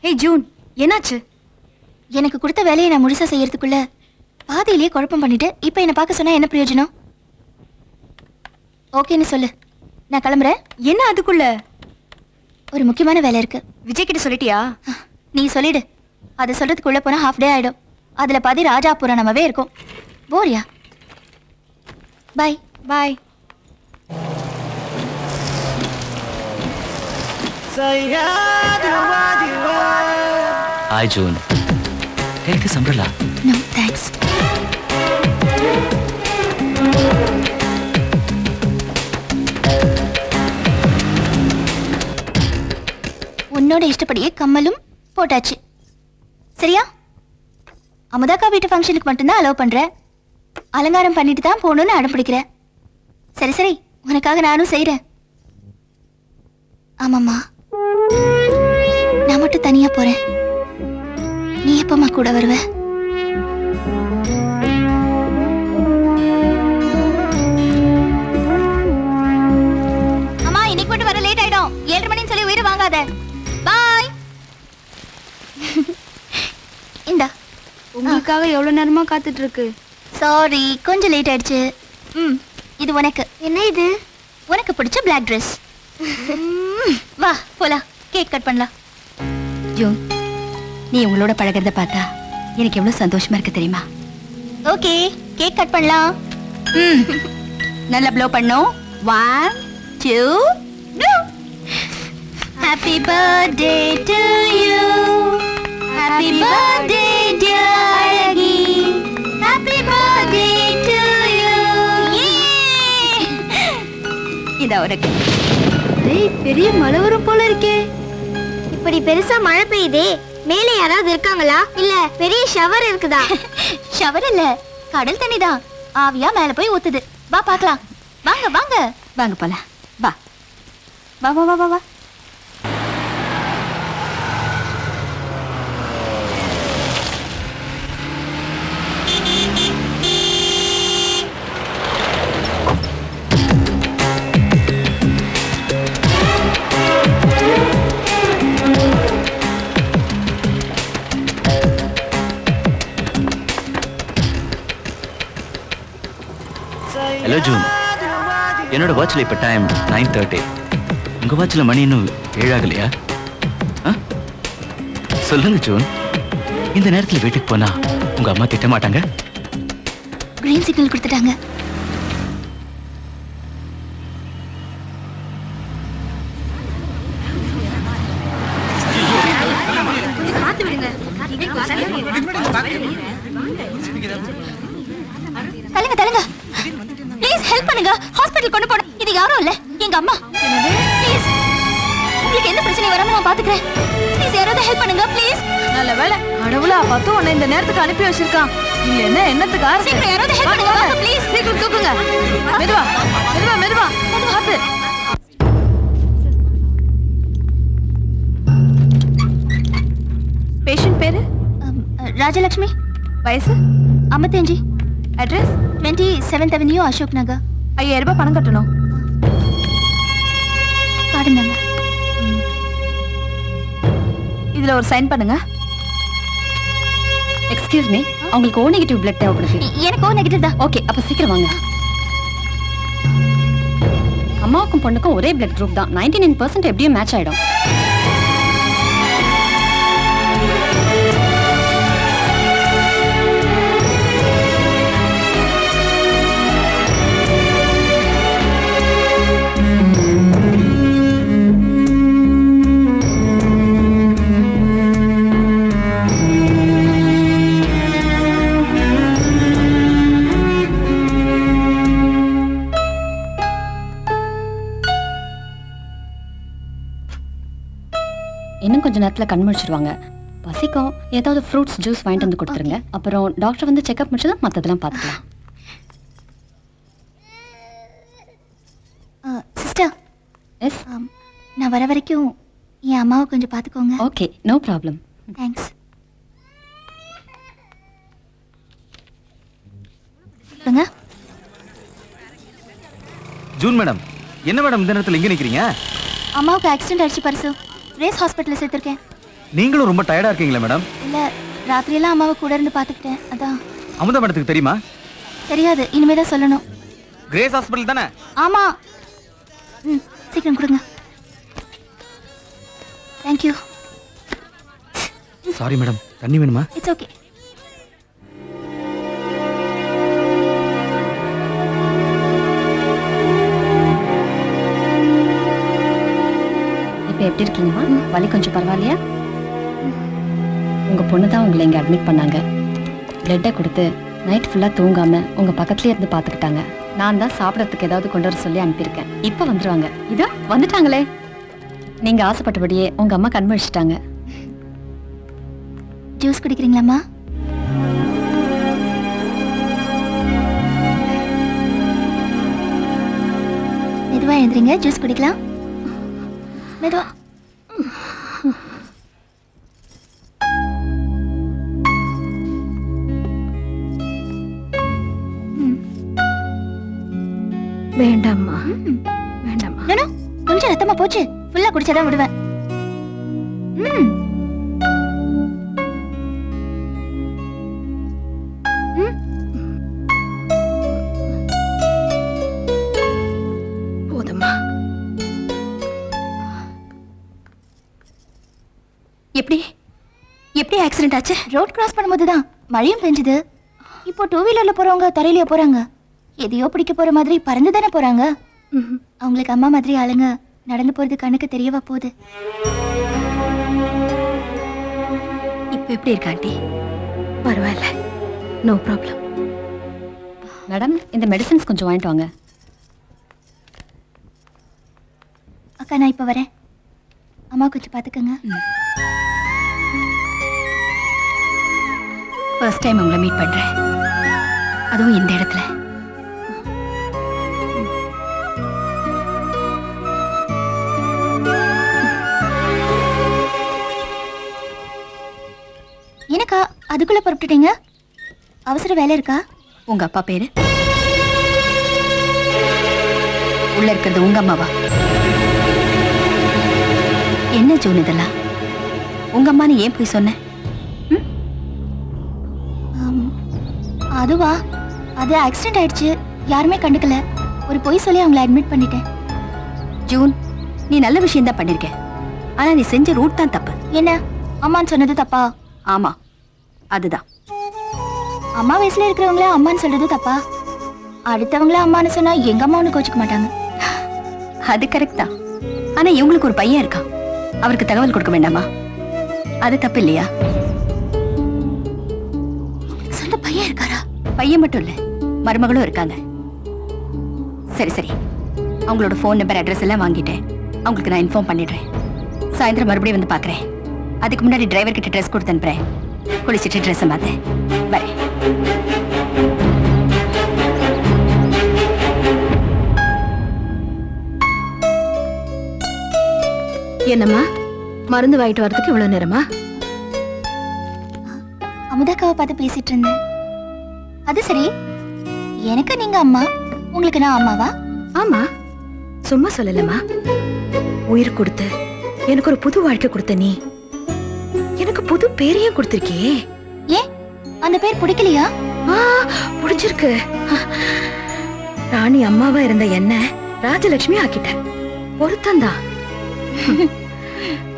ஏய் ஜூன், என்னாச்சு? எனக்கு கொடுத்த வேலையை நான் முழுசா செய்யறதுக்குள்ள பாதியிலேயே குழப்பம் பண்ணிட்டு இப்ப என்ன பார்க்க சொன்னா என்ன பிரயோஜனம்? ஓகேன்னு சொல்லு, நான் கிளம்புறேன். என்ன அதுக்குள்ள? ஒரு முக்கியமான வேலை இருக்கு. விஜய் கிட்ட சொல்லிட்டியா? நீ சொல்லிடு. அதை சொல்றதுக்குள்ள போனா ஹாஃப் டே ஆயிடும். அதுல பாதி ராஜாபுரம் நம்மவே இருக்கும். போறியா? பாய். பாய். हाय जून, कैसे संभला? No, thanks. உன்னோட இஷ்டப்படியே கம்மலும் போட்டாச்சு. சரியா? அமுதாக்கா வீட்டு ஃபங்க்ஷனுக்கு மட்டும்தான் அலோவ் பண்றேன். அலங்காரம் பண்ணிட்டு தான் போகணும்னு அடம் பிடிக்கிறேன். சரி சரி, உனக்காக நானும் செய்றேன். ஆமாம்மா, நான் மட்டும் தனியா போறேன். நீ எப்பமா கூட வருவ? அம்மா, இன்னைக்கு மட்டும் வர லேட் ஆயிடும். 7:30 மணின்னு சொல்லி உயிரை வாங்காத. பாய். இந்தா. உங்களுக்காக எவ்வளவு நேரமா காத்துட்டு இருக்கு. சாரி, கொஞ்சம் லேட் ஆயிடுச்சு. இது உனக்கு. என்ன இது? உனக்கு பிடிச்ச பிளாக் ட்ரெஸ். வா போலாம், கேக் கட் பண்ணலாம். ஜூன், நீ உங்களோட பழகிறத பார்த்தா எனக்கு எவ்வளவு சந்தோஷமா இருக்கு தெரியுமா? ஓகே, கேக் கட் பண்ணலாம். நல்லா ப்ளோ பண்ணோம். 1 2 Happy birthday to you. Happy birthday dear Alagi. Happy birthday to you. இதா உனக்கு. ஏய், பெரிய மழை வரும் போல இருக்கே. இப்படி பெருசா மழை பெய்யுதே, மேலே யாராவது இருக்காங்களா? இல்ல பெரிய ஷவர் இருக்குதா? ஷவர் இல்ல, கடல் தண்ணி தான். ஆவியா மேல போய் ஊத்துது. வா பார்க்கலாம். வாங்க வாங்க வாங்க போலாம். வா வா வா வா வா. हेलो जून, என்னோட வாட்ச்ல இப்ப டைம் 9:30. உங்க வாட்ச்ல மணி இன்னும் 7 ஆகலையா? சொல்லுங்க ஜூன், இந்த நேரத்துல வீட்டுக்கு போனா உங்க அம்மா திட்ட மாட்டாங்க? கிரீன் சிக்னல் கொடுத்துட்டாங்க. தள்ளுங்க தள்ளுங்க, ப்ளீஸ் ஹெல்ப் பண்ணுங்க. ஹாஸ்பிடல் கொண்டு போறேன். இது யாரும் இல்ல, எங்க அம்மா. ப்ளீஸ், உங்களுக்கு எந்த பிரச்சனை வராம நான் பாத்துக்கிறேன். ப்ளீஸ் யாராவது ஹெல்ப் பண்ணுங்க ப்ளீஸ். நல்ல வேளை கடவுளா பார்த்து உன்னை இந்த நேரத்துக்கு அனுப்பி வச்சிருக்கான். இல்ல என்ன என்னத்துக்கு ஆறு. சீக்கிரம் யாராவது ஹெல்ப் பண்ணுங்க வாங்க ப்ளீஸ். சீக்கிரம் தூக்குங்க. மெதுவா மெதுவா மெதுவா மெதுவா பார்த்து. பேஷண்ட் பேரு? ராஜலட்சுமி. வயசு? 55. Address? 27th Avenue, Ashok Nagar. 5000 ரூபாய் பணம் கட்டணும். காடுங்க. இதுல ஒரு சைன் பண்ணுங்க. எக்ஸ்கியூஸ் மீ, உங்களுக்கு ஓ நெகட்டிவ் பிளட் தேவைப்படுது. எனக்கு ஓ நெகட்டிவ் தான். ஓகே, அப்ப சீக்கிரம் வாங்க. அம்மாவுக்கும் பொண்ணுக்கும் ஒரே பிளட் குரூப் தான். 99% எப்படியும் மேட்ச் ஆயிடும். இன்னும் கொஞ்ச நேரத்துல கண் முழிச்சிருவாங்க. பசிக்கும், ஏதாவது ஃப்ரூட்ஸ் ஜூஸ் வாங்கிட்டு வந்து கொடுத்துருங்க. அப்புறம் டாக்டர் வந்து செக்அப் முடிச்சதும் மற்றதெல்லாம் பார்த்துக்கலாம். சிஸ்டர். எஸ். நான் வர வரைக்கும் என் அம்மாவை கொஞ்சம் பார்த்துக்கோங்க. Okay, no problem. Thanks. June madam, என்ன மேடம் இந்த நேரத்துல இங்க நிக்கிறீங்க? அம்மாவுக்கு ஆக்சிடென்ட் ஆயிடுச்சு பரிசு. ரேஸ் ஹாஸ்பிட்டல்ல சேர்த்திருக்கேன். நீங்களும் ரொம்ப டயர்டா இருக்கீங்களா மேடம்? இல்ல ராத்திரியெல்லாம் அம்மாவை கூட இருந்து பார்த்துக்கிட்டேன் அதான். அமுதா மேடத்துக்கு தெரியுமா? தெரியாது, இனிமே தான் சொல்லணும். கிரேஸ் ஹாஸ்பிடல் தானே? ஆமா. சீக்கிரம் கொடுங்க. தேங்க்யூ. சாரி மேடம், தண்ணி வேணுமா? It's okay. இப்போ எப்படி இருக்கீங்கம்மா? வலி கொஞ்சம் பரவாயில்லையா? உங்க பொண்ணு தான் உங்களை இங்க அட்மிட் பண்ணாங்க. பிளட்டை கொடுத்து நைட் ஃபுல்லா தூங்காம உங்க பக்கத்துலயே இருந்து பாத்துக்கிட்டாங்க. நான் தான் சாப்பிடறதுக்கு ஏதாவது கொண்டு வர சொல்லி அனுப்பியிருக்கேன். இப்போ வந்துருவாங்க. இதோ வந்துட்டாங்களே. நீங்க ஆசைப்பட்டபடியே உங்க அம்மா கண்மழிச்சிட்டாங்க. ஜூஸ் குடிக்கிறீங்களாம்மா? மெதுவா எழுந்திரிங்க, ஜூஸ் குடிக்கலாம். மெதுவா. வேண்டாம்மா, வேண்டாம்மா. கொஞ்சம் ரத்தமா போச்சு, ஃபுல்லா குடிச்சாதான் விடுவேன். போதும்மா. எப்படி எப்படி ஆக்சிடென்ட் ஆச்சு? ரோட் கிராஸ் பண்ணும்போது தான் மழையும் பெஞ்சுது. இப்போ டூ வீலர்ல போறவங்க தரையிலேயே போறாங்க. எதையோ பிடிக்க போற மாதிரி பறந்து தானே போறாங்க. அவங்களுக்கு அம்மா மாதிரி ஆளுங்க நடந்து போறது கண்ணுக்கு தெரியவா போகுது. இப்போ எப்படி இருக்கா ஆண்டி? பரவாயில்ல, நோ ப்ராப்ளம். மேடம், இந்த மெடிசன்ஸ் கொஞ்சம் வாங்கிட்டு வாங்க. அக்கா நான் இப்போ வரேன். அம்மா கொஞ்சம் பார்த்துக்கங்க. ஃபர்ஸ்ட் டைம் உங்களை மீட் பண்றேன், அதுவும் இந்த இடத்துல. எனக்கா அதுக்குள்ள புறப்பட்டுட்டீங்க? அவசர வேலை இருக்கா? உங்க அப்பா பேரு? உள்ள இருக்கிறது உங்க அம்மாவா? என்ன ஜோன் இதெல்லாம்? உங்க அம்மான்னு ஏன் போய் சொன்ன? அதுவா, அது ஆக்சிடென்ட் ஆயிடுச்சு, யாருமே கண்டுக்கல. ஒரு பொய் சொல்லி அவங்கள அட்மிட் பண்ணிட்டேன். ஜூன், நீ நல்ல விஷயம் தான் பண்ணிருக்க. ஆனா நீ செஞ்ச ரூட் தான் தப்பு. என்ன, அம்மான்னு சொன்னது தப்பா? ஆமா, அதுதான். அம்மா வயசுல இருக்கிறவங்கள அம்மான்னு சொல்றது தப்பா? அடுத்தவங்கள அம்மான்னு சொன்னா எங்க அம்மான்னு கோச்சுக்க மாட்டாங்க. அது கரெக்ட் தான். ஆனா இவங்களுக்கு ஒரு பையன் இருக்கான், அவருக்கு தகவல் கொடுக்க வேண்டாமா? அது தப்பு இல்லையா? சொந்த பையன் இருக்காரா? பையன் மட்டும் இல்ல, மருமகளும் இருக்காங்க. சரி சரி, அவங்களோட ஃபோன் நம்பர் அட்ரஸ் எல்லாம் வாங்கிட்டேன். அவங்களுக்கு நான் இன்ஃபார்ம் பண்ணிடுறேன். சாயந்தரம் மறுபடியும் வந்து பார்க்குறேன். அதுக்கு முன்னாடி டிரைவர் கிட்ட ட்ரெஸ் கொடுத்து அனுப்புறேன். குளிச்சுட்டு ட்ரெஸ்ஸை மாற்றேன். வரேன். என்னம்மா, மருந்து வாங்கிட்டு வரதுக்கு இவ்வளவு நேரமா? அமுதாக்காவை பார்த்து பேசிட்டு இருந்தேன். அது சரி, எனக்கு நீங்க அம்மா, உங்களுக்கு நான் அம்மாவா? ஆமா, சும்மா சொல்லலமா. உயிர் கொடுத்து எனக்கு ஒரு புது வாழ்க்கை கொடுத்த நீ எனக்கு புது பேரையும் கொடுத்திருக்கியே. ஏன் அந்த பேர் பிடிக்கலையா? பிடிச்சிருக்கு. ராணி அம்மாவா இருந்த என்ன ராஜலட்சுமி ஆக்கிட்ட. பொருத்தந்தான்.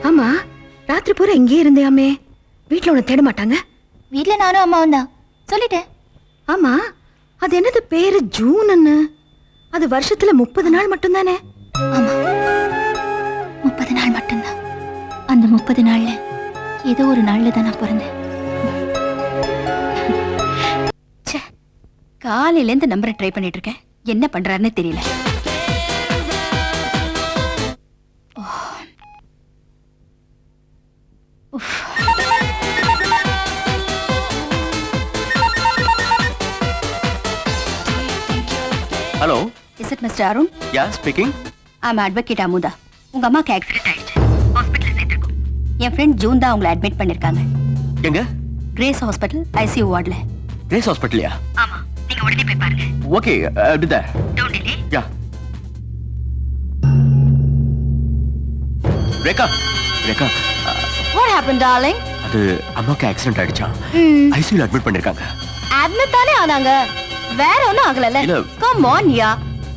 ஆமா, ராத்திரி பூரா இங்கே இருந்தியாமே, வீட்டுல உன்னை தேட மாட்டாங்க? வீட்டுல நானும் அம்மாவும் தான் சொல்லிட்டேன். ஆமா, அது என்னது பேரு ஜூன்னு? அது வருஷத்துல 30 நாள் மட்டும்தானே? ஆமா, 30 நாள் மட்டும்தான். அந்த 30 நாள்ல ஏதோ ஒரு நாள்ல தான் நான் பிறந்தேன். காலையில இருந்து நம்பரை ட்ரை பண்ணிட்டு இருக்கேன், என்ன பண்றாருன்னு தெரியல. Hello, is it mister Arun? Yeah speaking. I'm advocate Amudha. உங்க அம்மாக்கு ஆக்சிடென்ட் ஆயிடுச்சு, ஹாஸ்பிட்டல்ல சேர்த்திருக்கோம். என் ஃப்ரெண்ட் ஜூன் தான் அவங்களை அட்மிட் பண்ணிருக்காங்க. எங்க? கிரேஸ் ஹாஸ்பிட்டல் ஐசியூ வார்டுல. கிரேஸ் ஹாஸ்பிட்டல்யா? ஆமா, நீங்க உடனே போய் பாருங்க. Okay, I'll do that. Don't delay. Yeah. Rekha, Rekha, What happened, darling? அது அம்மாக்கு ஆக்சிடென்ட் ஆயிடுச்சா? ஐசியூல அட்மிட் பண்ணிருக்காங்க. அட்மிட் தானே ஆனாங்க. வேற ஒண்ணும் ஆகலல. இல்ல. Come on, yeah.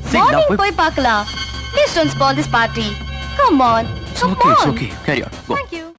See, நான் மார்னிங் போய் பார்க்கலாம். Please don't spoil this party. Come on. It's okay, it's okay. Carry on. Go. Thank you.